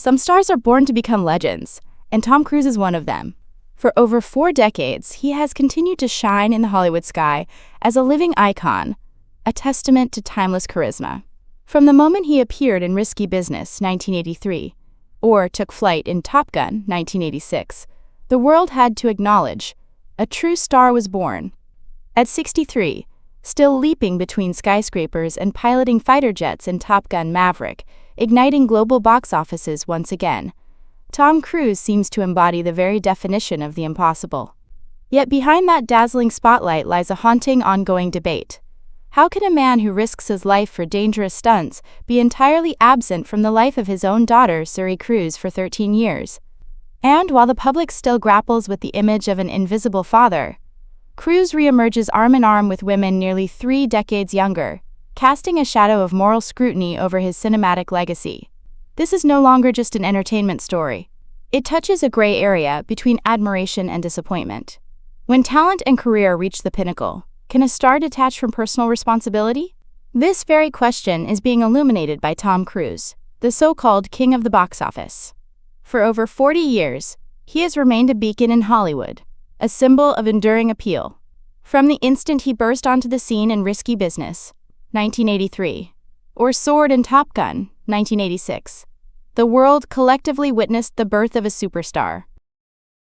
Some stars are born to become legends, and Tom Cruise is one of them. For over 4 decades, he has continued to shine in the Hollywood sky as a living icon, a testament to timeless charisma. From the moment he appeared in Risky Business, 1983, or took flight in Top Gun, 1986, the world had to acknowledge a true star was born. At 63, still leaping between skyscrapers and piloting fighter jets in Top Gun Maverick, igniting global box offices once again, Tom Cruise seems to embody the very definition of the impossible. Yet behind that dazzling spotlight lies a haunting, ongoing debate. How can a man who risks his life for dangerous stunts be entirely absent from the life of his own daughter, Suri Cruise, for 13 years? And while the public still grapples with the image of an invisible father, Cruise reemerges arm in arm with women nearly 3 decades younger, casting a shadow of moral scrutiny over his cinematic legacy. This is no longer just an entertainment story. It touches a gray area between admiration and disappointment. When talent and career reach the pinnacle, can a star detach from personal responsibility? This very question is being illuminated by Tom Cruise, the so-called king of the box office. For over 40 years, he has remained a beacon in Hollywood, a symbol of enduring appeal. From the instant he burst onto the scene in Risky Business, 1983, or soared in Top Gun, 1986, the world collectively witnessed the birth of a superstar.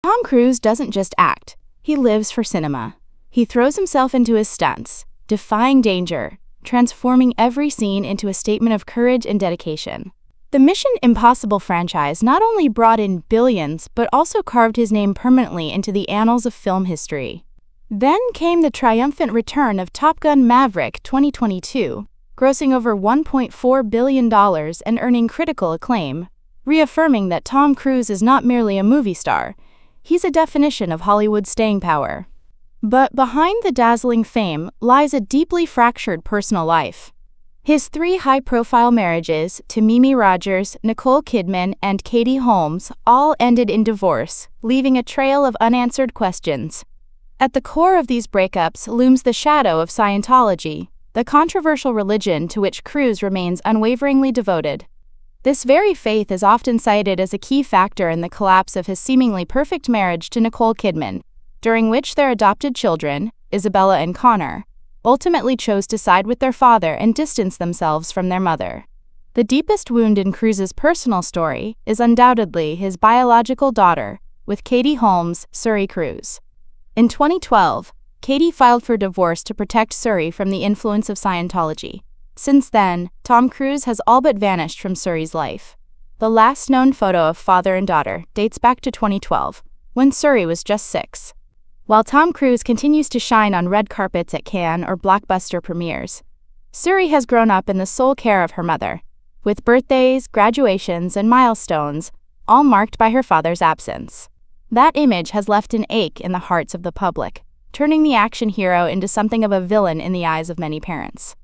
Tom Cruise doesn't just act, he lives for cinema. He throws himself into his stunts, defying danger, transforming every scene into a statement of courage and dedication. The Mission Impossible franchise not only brought in billions but also carved his name permanently into the annals of film history. Then came the triumphant return of Top Gun Maverick 2022, grossing over $1.4 billion and earning critical acclaim, reaffirming that Tom Cruise is not merely a movie star, he's a definition of Hollywood's staying power. But behind the dazzling fame lies a deeply fractured personal life. His 3 high-profile marriages to Mimi Rogers, Nicole Kidman, and Katie Holmes all ended in divorce, leaving a trail of unanswered questions. At the core of these breakups looms the shadow of Scientology, the controversial religion to which Cruise remains unwaveringly devoted. This very faith is often cited as a key factor in the collapse of his seemingly perfect marriage to Nicole Kidman, during which their adopted children, Isabella and Connor, ultimately chose to side with their father and distance themselves from their mother. The deepest wound in Cruise's personal story is undoubtedly his biological daughter, with Katie Holmes, Suri Cruise. In 2012, Katie filed for divorce to protect Suri from the influence of Scientology. Since then, Tom Cruise has all but vanished from Suri's life. The last known photo of father and daughter dates back to 2012, when Suri was just 6. While Tom Cruise continues to shine on red carpets at Cannes or blockbuster premieres, Suri has grown up in the sole care of her mother, with birthdays, graduations, and milestones, all marked by her father's absence. That image has left an ache in the hearts of the public, turning the action hero into something of a villain in the eyes of many parents.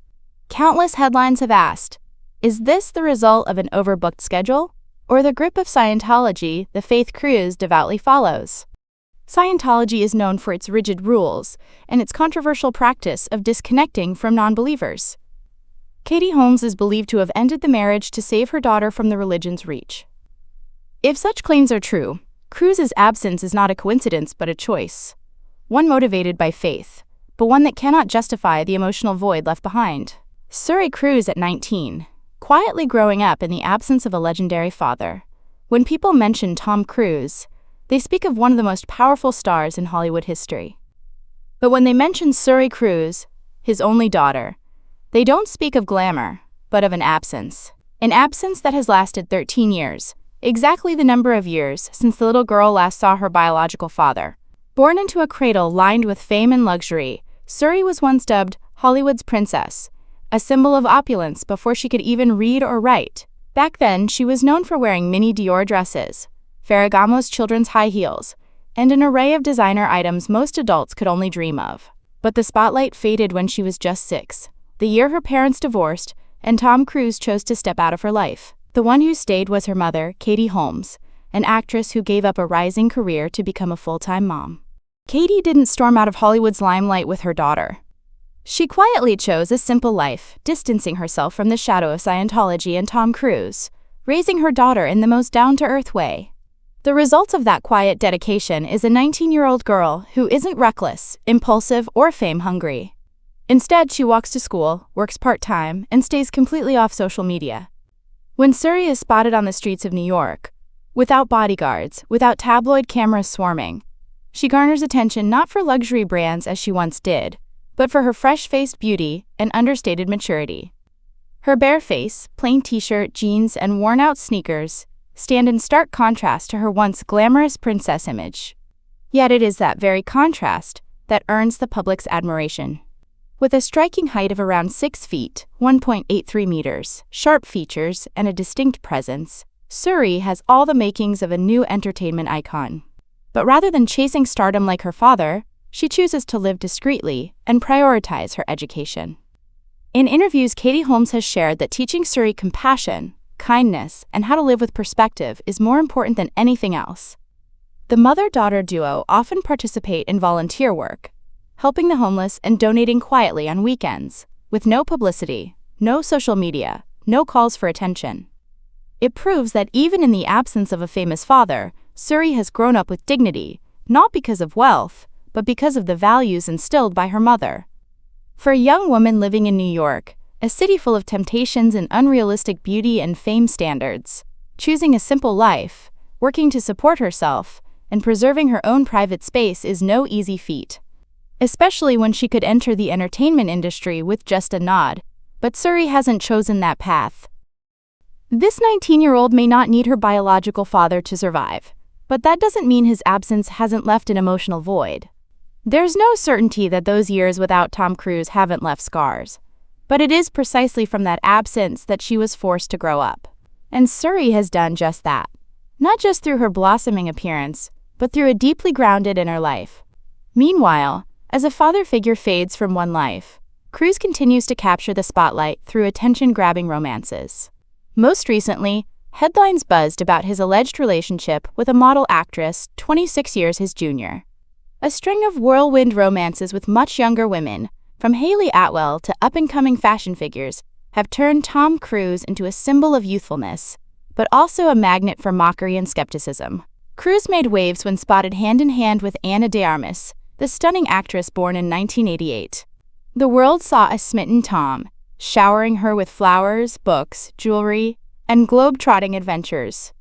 Countless headlines have asked, is this the result of an overbooked schedule, or the grip of Scientology, the faith Cruise devoutly follows? Scientology is known for its rigid rules and its controversial practice of disconnecting from non-believers. Katie Holmes is believed to have ended the marriage to save her daughter from the religion's reach. If such claims are true, Cruise's absence is not a coincidence but a choice. One motivated by faith, but one that cannot justify the emotional void left behind. Suri Cruise at 19, quietly growing up in the absence of a legendary father. When people mention Tom Cruise, they speak of one of the most powerful stars in Hollywood history. But when they mention Suri Cruise, his only daughter, they don't speak of glamour, but of an absence. An absence that has lasted 13 years, exactly the number of years since the little girl last saw her biological father. Born into a cradle lined with fame and luxury, Suri was once dubbed Hollywood's princess, a symbol of opulence before she could even read or write. Back then, she was known for wearing mini Dior dresses, Ferragamo's children's high heels, and an array of designer items most adults could only dream of. But the spotlight faded when she was just 6, the year her parents divorced, and Tom Cruise chose to step out of her life. The one who stayed was her mother, Katie Holmes, an actress who gave up a rising career to become a full-time mom. Katie didn't storm out of Hollywood's limelight with her daughter. She quietly chose a simple life, distancing herself from the shadow of Scientology and Tom Cruise, raising her daughter in the most down-to-earth way. The result of that quiet dedication is a 19-year-old girl who isn't reckless, impulsive, or fame-hungry. Instead, she walks to school, works part-time, and stays completely off social media. When Suri is spotted on the streets of New York, without bodyguards, without tabloid cameras swarming, she garners attention not for luxury brands as she once did, but for her fresh-faced beauty and understated maturity. Her bare face, plain t-shirt, jeans, and worn-out sneakers stand in stark contrast to her once glamorous princess image. Yet it is that very contrast that earns the public's admiration. With a striking height of around 6 feet, 1.83 meters, sharp features, and a distinct presence, Suri has all the makings of a new entertainment icon. But rather than chasing stardom like her father, she chooses to live discreetly and prioritize her education. In interviews, Holmes has shared that teaching Suri compassion, kindness, and how to live with perspective is more important than anything else. The mother-daughter duo often participate in volunteer work, helping the homeless and donating quietly on weekends, with no publicity, no social media, no calls for attention. It proves that even in the absence of a famous father, Suri has grown up with dignity, not because of wealth, but because of the values instilled by her mother. For a young woman living in New York, a city full of temptations and unrealistic beauty and fame standards, choosing a simple life, working to support herself, and preserving her own private space is no easy feat. Especially when she could enter the entertainment industry with just a nod, but Suri hasn't chosen that path. This 19-year-old may not need her biological father to survive, but that doesn't mean his absence hasn't left an emotional void. There's no certainty that those years without Tom Cruise haven't left scars. But it is precisely from that absence that she was forced to grow up. And Suri has done just that. Not just through her blossoming appearance, but through a deeply grounded inner life. Meanwhile, as a father figure fades from one life, Cruise continues to capture the spotlight through attention-grabbing romances. Most recently, headlines buzzed about his alleged relationship with a model actress 26 years his junior. A string of whirlwind romances with much younger women, from Hayley Atwell to up-and-coming fashion figures, have turned Tom Cruise into a symbol of youthfulness, but also a magnet for mockery and skepticism. Cruise made waves when spotted hand-in-hand with Ana de Armas, the stunning actress born in 1988. The world saw a smitten Tom, showering her with flowers, books, jewelry, and globe-trotting adventures.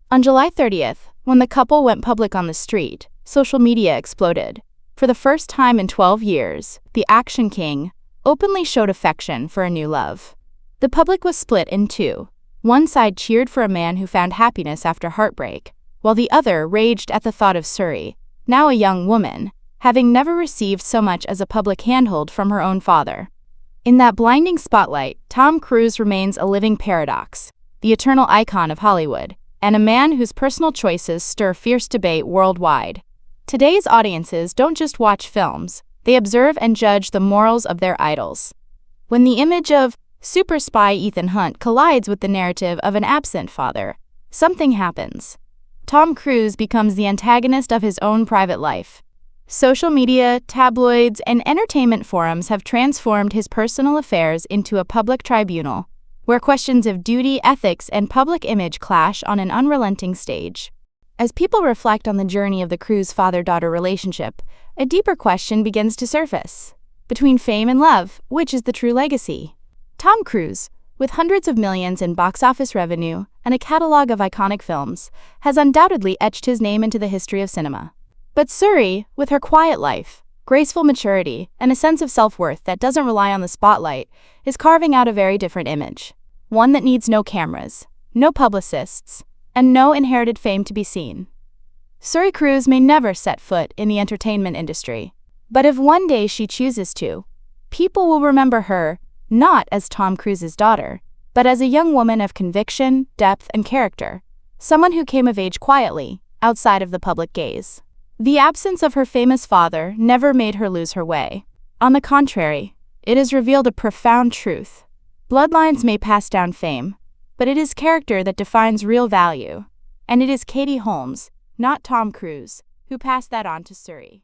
On July 30th, when the couple went public on the street, social media exploded. For the first time in 12 years, the Action King openly showed affection for a new love. The public was split in two. One side cheered for a man who found happiness after heartbreak, while the other raged at the thought of Suri, now a young woman, having never received so much as a public handhold from her own father. In that blinding spotlight, Tom Cruise remains a living paradox, the eternal icon of Hollywood, and a man whose personal choices stir fierce debate worldwide. Today's audiences don't just watch films, they observe and judge the morals of their idols. When the image of super spy Ethan Hunt collides with the narrative of an absent father, something happens. Tom Cruise becomes the antagonist of his own private life. Social media, tabloids, and entertainment forums have transformed his personal affairs into a public tribunal, where questions of duty, ethics, and public image clash on an unrelenting stage. As people reflect on the journey of the Cruise father-daughter relationship, a deeper question begins to surface. Between fame and love, which is the true legacy? Tom Cruise, with hundreds of millions in box office revenue and a catalog of iconic films, has undoubtedly etched his name into the history of cinema. But Suri, with her quiet life, graceful maturity, and a sense of self-worth that doesn't rely on the spotlight, is carving out a very different image. One that needs no cameras, no publicists, and no inherited fame to be seen. Suri Cruise may never set foot in the entertainment industry, but if one day she chooses to, people will remember her not as Tom Cruise's daughter, but as a young woman of conviction, depth, and character, someone who came of age quietly, outside of the public gaze. The absence of her famous father never made her lose her way. On the contrary, it has revealed a profound truth. Bloodlines may pass down fame, but it is character that defines real value. And it is Holmes, not Tom Cruise, who passed that on to Suri.